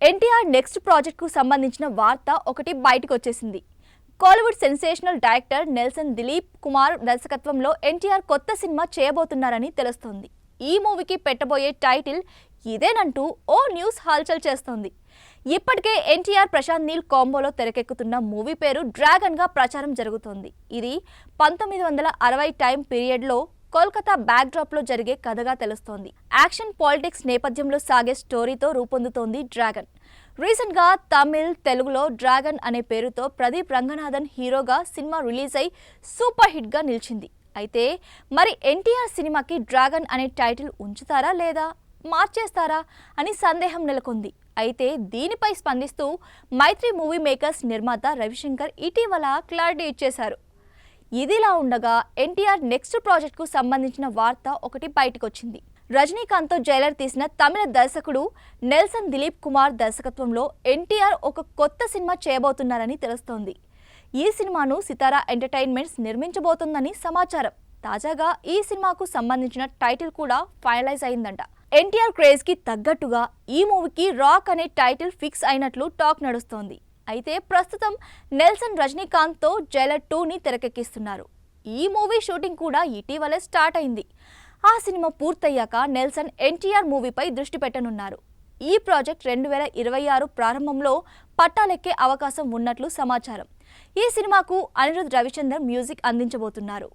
NTR next project కు సంబంధించిన వార్త ఒకటి బయటకు వచ్చేసింది. Kollywood sensational director Nelson Dilip Kumar దర్శకత్వంలో ఎన్టీఆర్ కొత్త సినిమా చేయబోతున్నారని తెలుస్తోంది. ఈ మూవీకి పెట్టబోయే టైటిల్ ఇదేనంటూ ఓ న్యూస్ హల్చల్ చేస్తోంది. ఇప్పటికే ఎన్టీఆర్ ప్రశాంత్ నీల్ కాంబోలో తెరకెక్కుతున్న మూవీ పేరు డ్రాగన్ గా ప్రచారం జరుగుతోంది. ఇది 1960 టైం పీరియడ్ లో కోల్కతా బ్యాక్ డ్రాప్ లో జరిగే కథగా తెలుస్తోంది. యాక్షన్ పాలిటిక్స్ నేపథ్యంలో సాగే స్టోరీతో రూపొందుతోంది డ్రాగన్. రీసెంట్ గా తమిళ్, తెలుగులో డ్రాగన్ అనే పేరుతో ప్రదీప్ రంగనాథన్ హీరోగా సినిమా రిలీజ్ అయి సూపర్ హిట్ గా నిలిచింది. అయితే మరి ఎన్టీఆర్ సినిమాకి డ్రాగన్ అనే టైటిల్ ఉంచుతారా లేదా మార్చేస్తారా అని సందేహం నెలకొంది. అయితే దీనిపై స్పందిస్తూ మైత్రి మూవీ మేకర్స్ నిర్మాత రవిశంకర్ ఇటీవల క్లారిటీ ఇచ్చేశారు. ఇదిలా ఉండగా ఎన్టీఆర్ నెక్స్ట్ ప్రాజెక్ట్ కు సంబంధించిన వార్త ఒకటి బయటకు వచ్చింది. రజనీకాంత్ తో జైలర్ తీసిన తమిళ దర్శకుడు నెల్సన్ దిలీప్ కుమార్ దర్శకత్వంలో ఎన్టీఆర్ ఒక కొత్త సినిమా చేయబోతున్నారని తెలుస్తోంది. ఈ సినిమాను సితారా ఎంటర్టైన్మెంట్స్ నిర్మించబోతోందని సమాచారం. తాజాగా ఈ సినిమాకు సంబంధించిన టైటిల్ కూడా ఫైనలైజ్ అయిందంట. ఎన్టీఆర్ క్రేజ్ కి తగ్గట్టుగా ఈ మూవీకి రాక్ అనే టైటిల్ ఫిక్స్ అయినట్లు టాక్ నడుస్తోంది. అయితే ప్రస్తుతం నెల్సన్ రజనీకాంత్ తో జైలర్ 2ని తెరకెక్కిస్తున్నారు. ఈ మూవీ షూటింగ్ కూడా ఇటీవలే స్టార్ట్ అయింది. ఆ సినిమా పూర్తయ్యాక నెల్సన్ ఎన్టీఆర్ మూవీపై దృష్టి పెట్టనున్నారు. ఈ ప్రాజెక్ట్ 2026 ప్రారంభంలో పట్టాలెక్కే అవకాశం ఉన్నట్లు సమాచారం. ఈ సినిమాకు అనిరుద్ రవిచంద్రన్ మ్యూజిక్ అందించబోతున్నారు.